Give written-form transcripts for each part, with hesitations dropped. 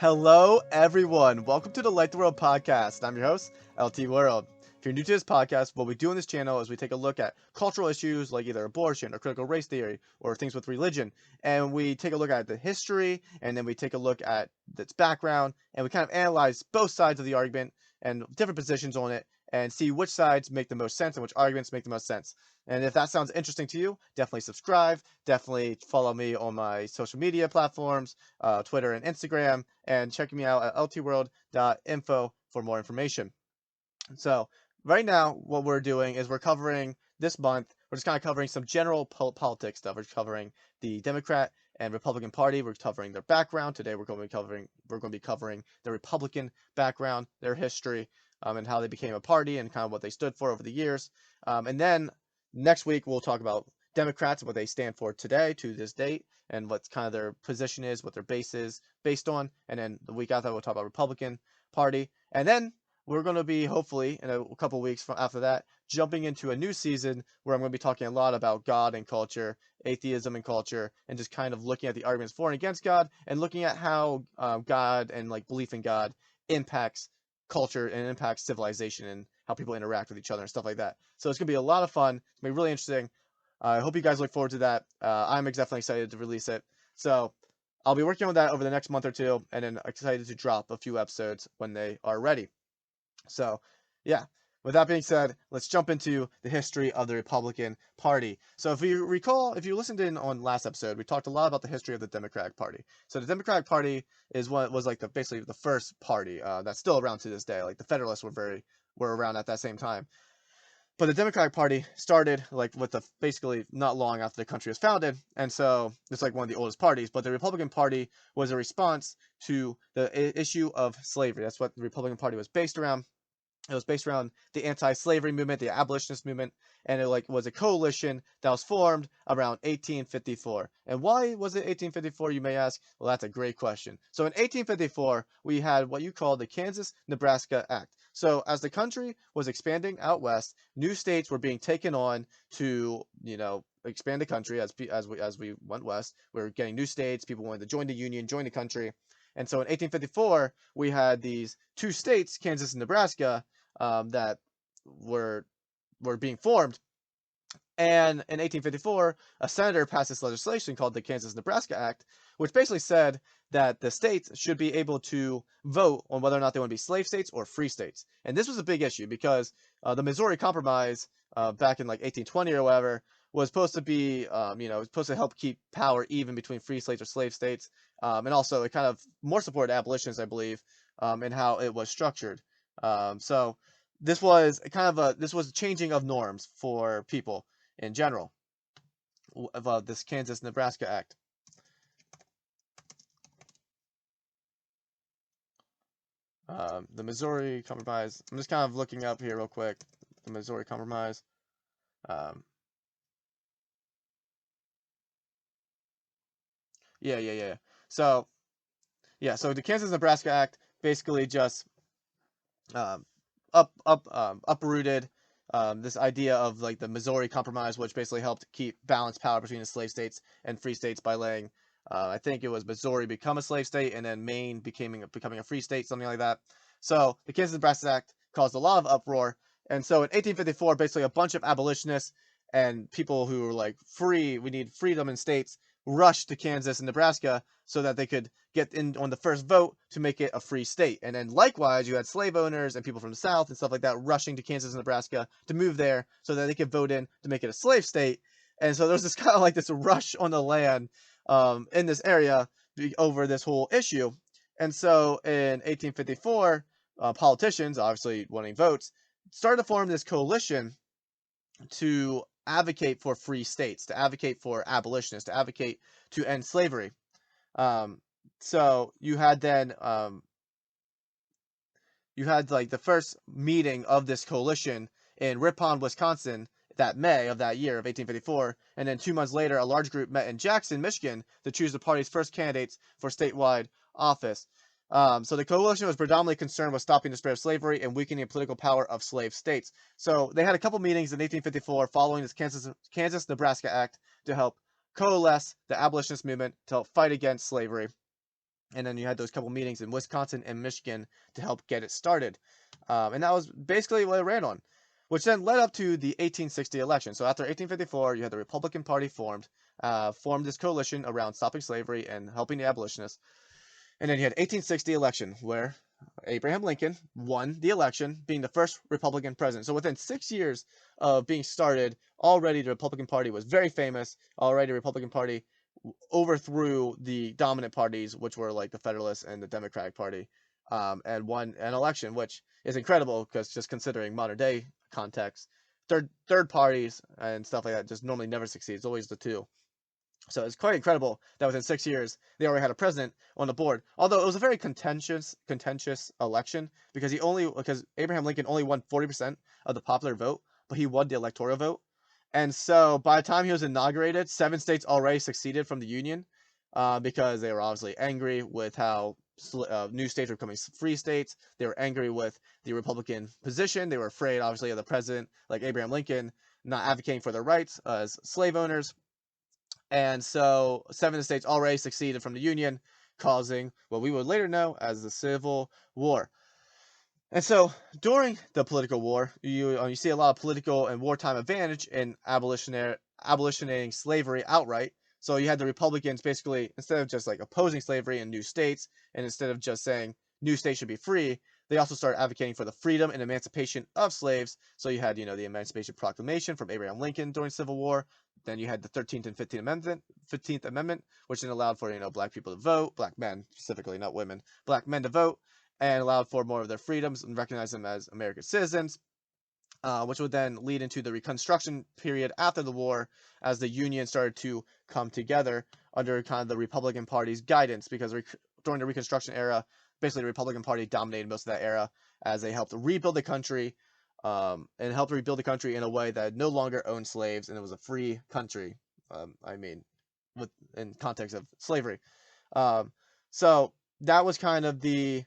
Hello, everyone. Welcome to the Light the World podcast. I'm your host, LT World. If you're new to this podcast, what we do on this channel is we take a look at cultural issues like either abortion or critical race theory or things with religion. And we take a look at the history and then we take a look at its background and we kind of analyze both sides of the argument and different positions on it and see which sides make the most sense and which arguments make the most sense. And if that sounds interesting to you, definitely subscribe. Definitely follow me on my social media platforms, Twitter and Instagram, and check me out at ltworld.info for more information. So right now, what we're doing is we're covering this month. We're just kind of covering some general politics stuff. We're covering the Democrat and Republican Party. We're covering their background. Today, we're going to be covering the Republican background, their history, and how they became a party and kind of what they stood for over the years. And then next week, we'll talk about Democrats, what they stand for today to this date, and what kind of their position is, what their base is based on. And then the week after, we'll talk about Republican Party. And then we're going to be, hopefully, in a couple weeks from after that, jumping into a new season where I'm going to be talking a lot about God and culture, atheism and culture, and just kind of looking at the arguments for and against God, and looking at how God and like belief in God impacts culture and impacts civilization and how people interact with each other and stuff like that. So it's going to be a lot of fun. It's going to be really interesting. I hope you guys look forward to that. I'm definitely excited to release it. So I'll be working on that over the next month or two, and then excited to drop a few episodes when they are ready. So, yeah, with that being said, let's jump into the history of the Republican Party. So, if you recall, if you listened in on last episode, we talked a lot about the history of the Democratic Party. So, the Democratic Party is what was like basically the first party that's still around to this day. Like the Federalists were around at that same time. But the Democratic Party started like with the basically not long after the country was founded, and so it's like one of the oldest parties. But the Republican Party was a response to the issue of slavery. That's what the Republican Party was based around. It was based around the anti-slavery movement, the abolitionist movement, and it was a coalition that was formed around 1854. And why was it 1854, you may ask? Well, that's a great question. So in 1854, we had what you call the Kansas-Nebraska Act. So as the country was expanding out west, new states were being taken on to, expand the country as we went west. We were getting new states. People wanted to join the union, join the country. And so in 1854, we had these two states, Kansas and Nebraska, that were being formed. And in 1854, a senator passed this legislation called the Kansas-Nebraska Act, which basically said that the states should be able to vote on whether or not they want to be slave states or free states. And this was a big issue because the Missouri Compromise back in like 1820 or whatever was supposed to be, supposed to help keep power even between free states or slave states. And also it kind of more supported abolitionists, I believe, in how it was structured. So this was a changing of norms for people in general of this Kansas-Nebraska Act. The Missouri Compromise. I'm just kind of looking up here real quick. The Missouri Compromise. Yeah. So, so the Kansas-Nebraska Act basically just um, uprooted this idea of like the Missouri Compromise, which basically helped keep balanced power between the slave states and free states by letting, I think it was Missouri become a slave state and then Maine becoming a free state, something like that. So the Kansas-Nebraska Act caused a lot of uproar, and so in 1854, basically a bunch of abolitionists and people who were like, we need freedom in states, rushed to Kansas and Nebraska so that they could get in on the first vote to make it a free state. And then likewise, you had slave owners and people from the South and stuff like that rushing to Kansas and Nebraska to move there so that they could vote in to make it a slave state. And so there was this kind of like this rush on the land in this area over this whole issue. And so in 1854, politicians, obviously wanting votes, started to form this coalition to advocate for free states, to advocate for abolitionists, to advocate to end slavery. So you had like the first meeting of this coalition in Ripon, Wisconsin, that May of that year of 1854, and then 2 months later, a large group met in Jackson, Michigan, to choose the party's first candidates for statewide office. So the coalition was predominantly concerned with stopping the spread of slavery and weakening the political power of slave states. So they had a couple meetings in 1854 following this Kansas-Nebraska Act to help coalesce the abolitionist movement to help fight against slavery. And then you had those couple meetings in Wisconsin and Michigan to help get it started. And that was basically what it ran on, which then led up to the 1860 election. So after 1854, you had the Republican Party formed this coalition around stopping slavery and helping the abolitionists. And then you had 1860 election where Abraham Lincoln won the election, being the first Republican president. So within 6 years of being started, already the Republican Party was very famous. Already the Republican Party overthrew the dominant parties, which were like the Federalists and the Democratic Party, and won an election, which is incredible because just considering modern day context, third parties and stuff like that just normally never succeed. It's always the two. So it's quite incredible that within 6 years they already had a president on the board. Although it was a very contentious election because Abraham Lincoln only won 40% of the popular vote, but he won the electoral vote. And so by the time he was inaugurated, 7 states already seceded from the Union because they were obviously angry with how new states were becoming free states. They were angry with the Republican position. They were afraid, obviously, of the president, like Abraham Lincoln, not advocating for their rights as slave owners. And so 7 states already seceded from the Union, causing what we would later know as the Civil War. And so during the political war, you see a lot of political and wartime advantage in abolitioning slavery outright. So you had the Republicans basically, instead of just like opposing slavery in new states, and instead of just saying new states should be free, they also started advocating for the freedom and emancipation of slaves. So you had, the Emancipation Proclamation from Abraham Lincoln during Civil War. Then you had the 13th and 15th Amendment, which then allowed for, black people to vote, black men specifically, not women, black men to vote, and allowed for more of their freedoms and recognized them as American citizens, which would then lead into the Reconstruction period after the war as the Union started to come together under kind of the Republican Party's guidance, because during the Reconstruction era, basically the Republican Party dominated most of that era as they helped rebuild the country, and helped rebuild the country in a way that no longer owned slaves, and it was a free country, in context of slavery. So that was kind of the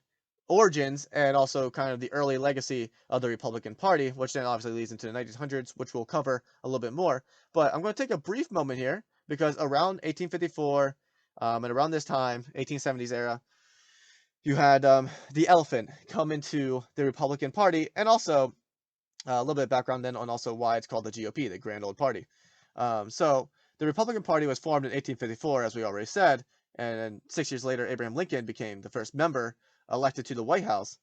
origins and also kind of the early legacy of the Republican Party, which then obviously leads into the 1900s, which we'll cover a little bit more. But I'm going to take a brief moment here because around 1854 and around this time, 1870s era, you had the elephant come into the Republican Party, and also a little bit of background then on also why it's called the GOP, the Grand Old Party. So the Republican Party was formed in 1854, as we already said, and then 6 years later, Abraham Lincoln became the first member elected to the White House.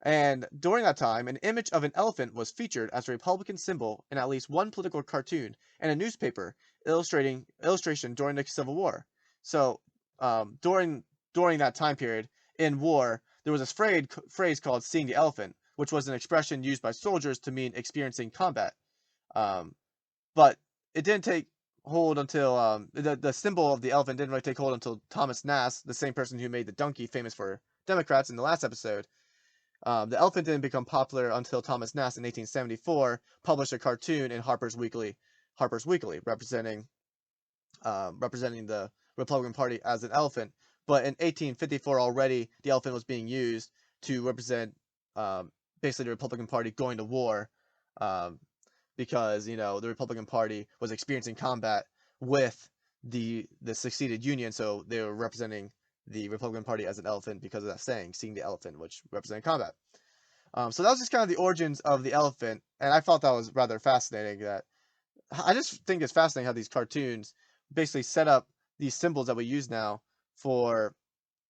And during that time, an image of an elephant was featured as a Republican symbol in at least one political cartoon and a newspaper illustration during the Civil War. So during that time period in war, there was this phrase called "seeing the elephant," which was an expression used by soldiers to mean experiencing combat. But it didn't take hold until the symbol of the elephant didn't really take hold until Thomas Nast, the same person who made the donkey famous for Democrats in the last episode. The elephant didn't become popular until Thomas Nast in 1874 published a cartoon in Harper's Weekly, representing the Republican Party as an elephant. But in 1854 already, the elephant was being used to represent basically the Republican Party going to war, because the Republican Party was experiencing combat with the succeeded Union, so they were representing the Republican Party as an elephant because of that saying, "seeing the elephant," which represented combat. So that was just kind of the origins of the elephant, and I thought that was rather fascinating. I just think it's fascinating how these cartoons basically set up these symbols that we use now for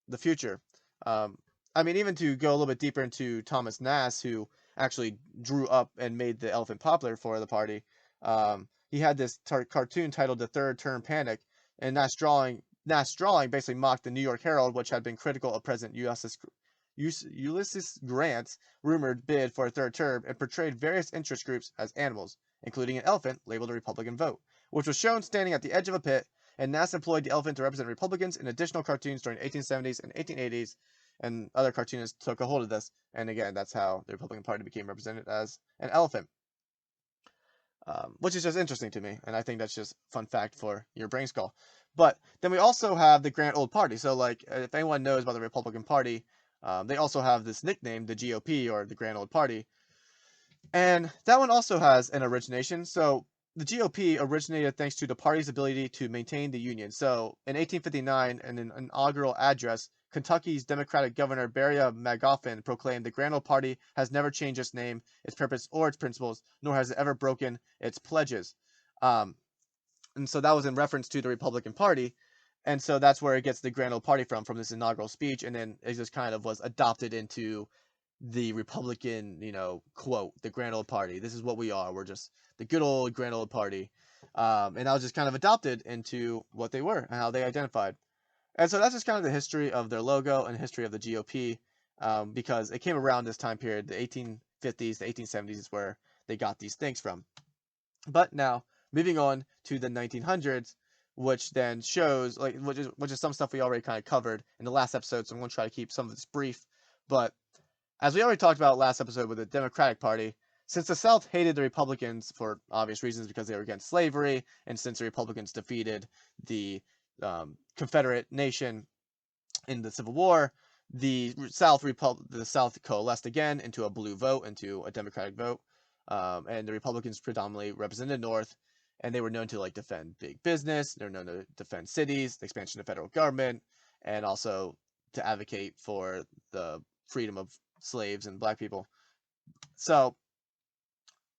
the future. Even to go a little bit deeper into Thomas Nast, who actually drew up and made the elephant popular for the party, he had this cartoon titled "The Third Term Panic," and Nast's drawing basically mocked the New York Herald, which had been critical of President Ulysses Grant's rumored bid for a third term, and portrayed various interest groups as animals, including an elephant labeled a Republican vote, which was shown standing at the edge of a pit, and Nast employed the elephant to represent Republicans in additional cartoons during the 1870s and 1880s, and other cartoonists took a hold of this, and again, that's how the Republican Party became represented as an elephant. Which is just interesting to me, and I think that's just fun fact for your brain skull. But then we also have the Grand Old Party. So, like, if anyone knows about the Republican Party, they also have this nickname, the GOP, or the Grand Old Party. And that one also has an origination. So the GOP originated thanks to the party's ability to maintain the Union. So in 1859, in an inaugural address, Kentucky's Democratic Governor Barry Magoffin proclaimed the Grand Old Party has never changed its name, its purpose, or its principles, nor has it ever broken its pledges. Um, and so that was in reference to the Republican Party. And so that's where it gets the Grand Old Party from this inaugural speech. And then it just kind of was adopted into the Republican, quote, the Grand Old Party. This is what we are. We're just the good old Grand Old Party. And that was just kind of adopted into what they were and how they identified. And so that's just kind of the history of their logo and history of the GOP, because it came around this time period, the 1850s, the 1870s is where they got these things from. But now, moving on to the 1900s, which then shows, which is some stuff we already kind of covered in the last episode, so I'm going to try to keep some of this brief. But as we already talked about last episode with the Democratic Party, since the South hated the Republicans for obvious reasons because they were against slavery, and since the Republicans defeated the Confederate nation in the Civil War, the South coalesced again into a blue vote, into a Democratic vote, and the Republicans predominantly represented the North, and they were known to defend big business. They're known to defend cities, the expansion of federal government, and also to advocate for the freedom of slaves and black people. So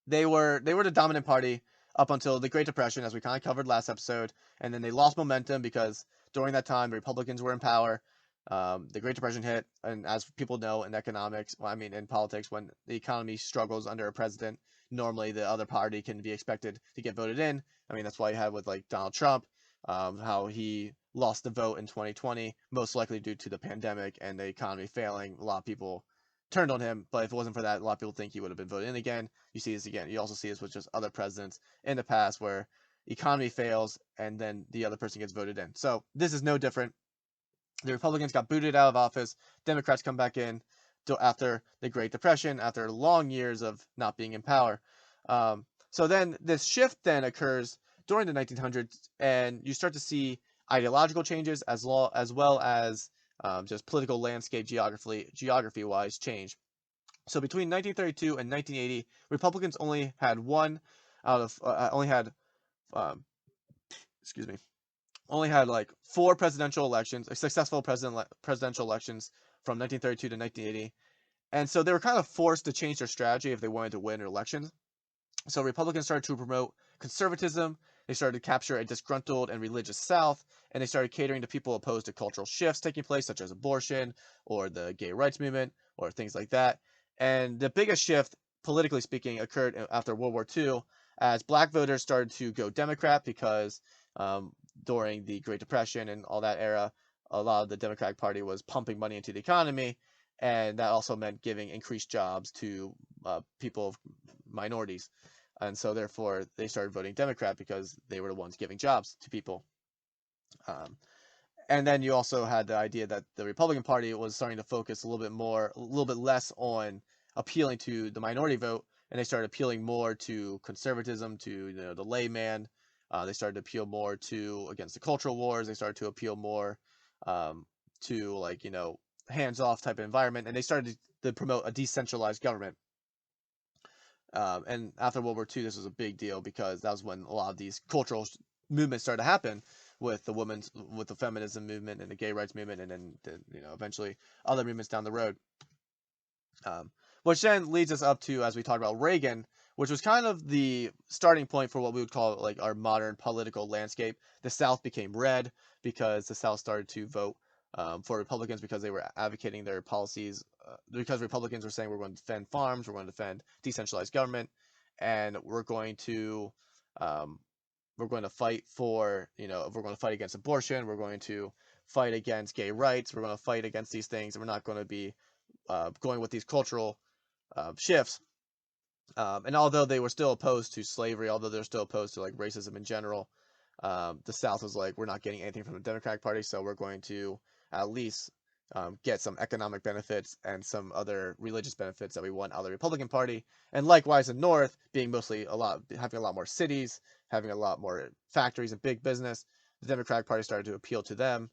they were the dominant party up until the Great Depression, as we kind of covered last episode, and then they lost momentum because during that time the Republicans were in power. The Great Depression hit, and as people know in economics, in politics, when the economy struggles under a president, normally the other party can be expected to get voted in. That's why you had with Donald Trump, how he lost the vote in 2020, most likely due to the pandemic and the economy failing. A lot of people turned on him, but if it wasn't for that, a lot of people think he would have been voted in again. You see this again. You also see this with just other presidents in the past where economy fails and then the other person gets voted in. So this is no different. The Republicans got booted out of office. Democrats come back in after the Great Depression, after long years of not being in power. So then this shift then occurs during the 1900s, and you start to see ideological changes as well as just political landscape geography-wise change. So between 1932 and 1980, Republicans only had excuse me, only had 4 presidential elections, successful presidential elections from 1932 to 1980. And so they were kind of forced to change their strategy if they wanted to win elections. So Republicans started to promote conservatism. They started to capture a disgruntled and religious South, and they started catering to people opposed to cultural shifts taking place, such as abortion or the gay rights movement or things like that. And the biggest shift, politically speaking, occurred after World War II, as black voters started to go Democrat because during the Great Depression and all that era, a lot of the Democratic Party was pumping money into the economy, and that also meant giving increased jobs to people of minorities. And so therefore they started voting Democrat because they were the ones giving jobs to people. And then you also had the idea that the Republican Party was starting to focus a little bit less on appealing to the minority vote, and they started appealing more to conservatism, to the layman. They started to appeal more against the cultural wars. They started to appeal more to hands-off type of environment, and they started to promote a decentralized government. And after World War II, this was a big deal because that was when a lot of these cultural movements started to happen with the feminism movement and the gay rights movement, and then eventually other movements down the road. Which then leads us up to, as we talked about, Reagan, which was kind of the starting point for what we would call our modern political landscape. The South became red because the South started to vote for Republicans because they were advocating their policies, because Republicans were saying we're going to defend farms, we're going to defend decentralized government, and we're going to fight for, we're going to fight against abortion, we're going to fight against gay rights, we're going to fight against these things, and we're not going to be going with these cultural shifts. And although they were still opposed to slavery, although they're still opposed to racism in general, the South was we're not getting anything from the Democratic Party, so we're going to at least get some economic benefits and some other religious benefits that we want out of the Republican Party. And likewise, the North, being mostly having a lot more cities, having a lot more factories and big business, the Democratic Party started to appeal to them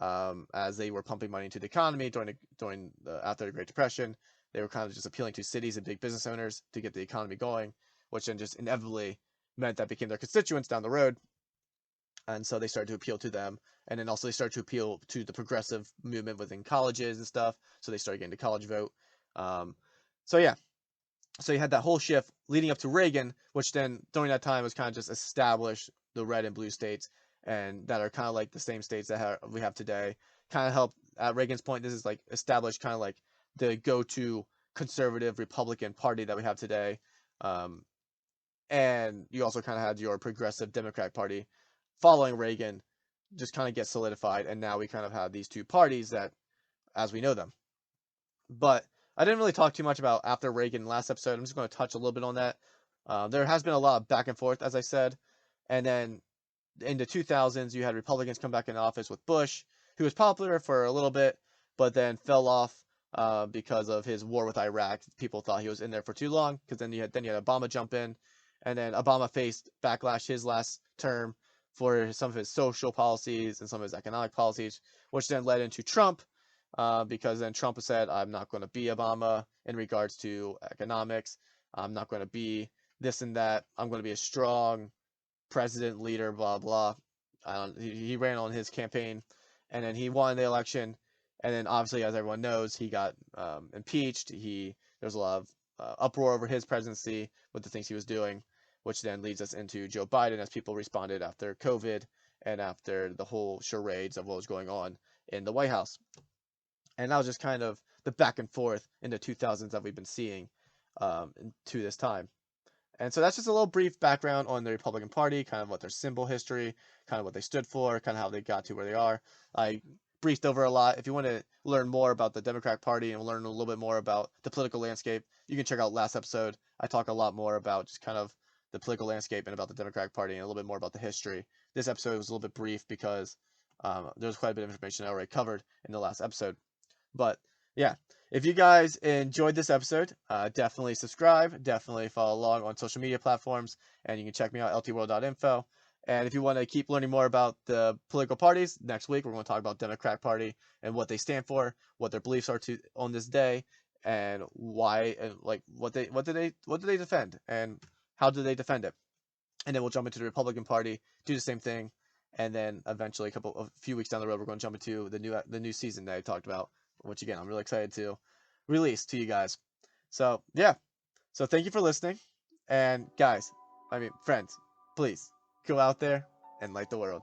as they were pumping money into the economy after the Great Depression. They were kind of just appealing to cities and big business owners to get the economy going, which then just inevitably meant that became their constituents down the road. and so they started to appeal to them. And then also they started to appeal to the progressive movement within colleges and stuff. So they started getting the college vote. Um, so yeah, so you had that whole shift leading up to Reagan, which then during that time was kind of just established the red and blue states, and that are kind of like the same states that we have today. Kind of helped at Reagan's point. This is like established kind of like the go-to conservative Republican party that we have today. Um, and you also kind of had your progressive Democratic Party following Reagan just kind of get solidified, and now we kind of have these two parties that as we know them. But I didn't really talk too much about after Reagan last episode. I'm just going to touch a little bit on that. There has been a lot of back and forth, as I said, and then in the 2000s, you had Republicans come back in office with Bush, who was popular for a little bit, but then fell off because of his war with Iraq. People thought he was in there for too long, because then you had Obama jump in, and then Obama faced backlash his last term for some of his social policies and some of his economic policies, which then led into Trump, because then Trump said, "I'm not going to be Obama in regards to economics. I'm not going to be this and that. I'm going to be a strong president, leader, blah blah." He ran on his campaign, and then he won the election, and then obviously, as everyone knows, he got impeached. There's a lot of uproar over his presidency with the things he was doing, which then leads us into Joe Biden as people responded after COVID and after the whole charades of what was going on in the White House. And that was just kind of the back and forth in the 2000s that we've been seeing to this time. And so that's just a little brief background on the Republican Party, kind of what their symbol history, kind of what they stood for, kind of how they got to where they are. I briefed over a lot. If you want to learn more about the Democratic Party and learn a little bit more about the political landscape, you can check out last episode. I talk a lot more about just kind of the political landscape and about the Democratic Party and a little bit more about the history. This episode was a little bit brief because there's quite a bit of information I already covered in the last episode. But yeah, if you guys enjoyed this episode, definitely subscribe, definitely follow along on social media platforms, and you can check me out ltworld.info. And if you want to keep learning more about the political parties, next week we're going to talk about Democratic Party and what they stand for, what their beliefs are on this day, and why, and like what do they defend, and how do they defend it. And then we'll jump into the Republican Party, do the same thing, and then eventually a few weeks down the road, we're going to jump into the new season that I talked about, which again I'm really excited to release to you guys. So yeah, so thank you for listening, and guys, I mean friends, please go out there and light the world.